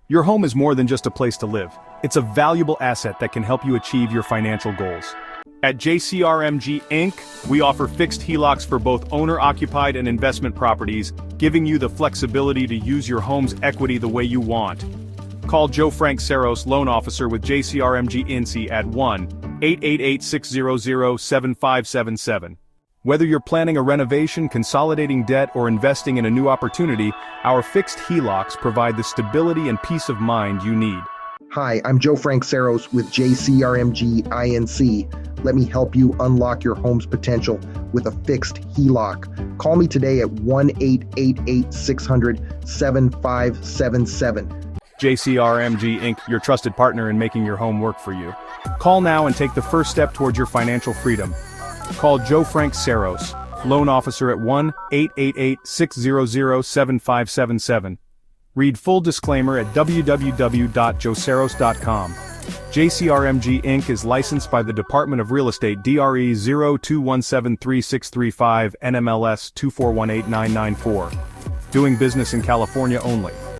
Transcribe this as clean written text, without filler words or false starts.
Your home is more than just a place to live. It's a valuable asset that can help you achieve your financial goals. At JCRMG Inc., we offer fixed HELOCs for both owner-occupied and investment properties, giving you the flexibility to use your home's equity the way you want. Call Joe Frank Saros, loan officer with JCRMG Inc. at 1-888-600-7577. Whether you're planning a renovation, consolidating debt, or investing in a new opportunity, our fixed HELOCs provide the stability and peace of mind you need. Hi, I'm Joe Frank Saros with JCRMG Inc. Let me help you unlock your home's potential with a fixed HELOC. Call me today at 1-888-600-7577. JCRMG Inc., your trusted partner in making your home work for you. Call now and take the first step towards your financial freedom. Call Joe Frank Saros, loan officer at 1-888-600-7577. Read full disclaimer at www.josaros.com. JCRMG Inc. is licensed by the Department of Real Estate DRE 02173635 NMLS 2418994. Doing business in California only.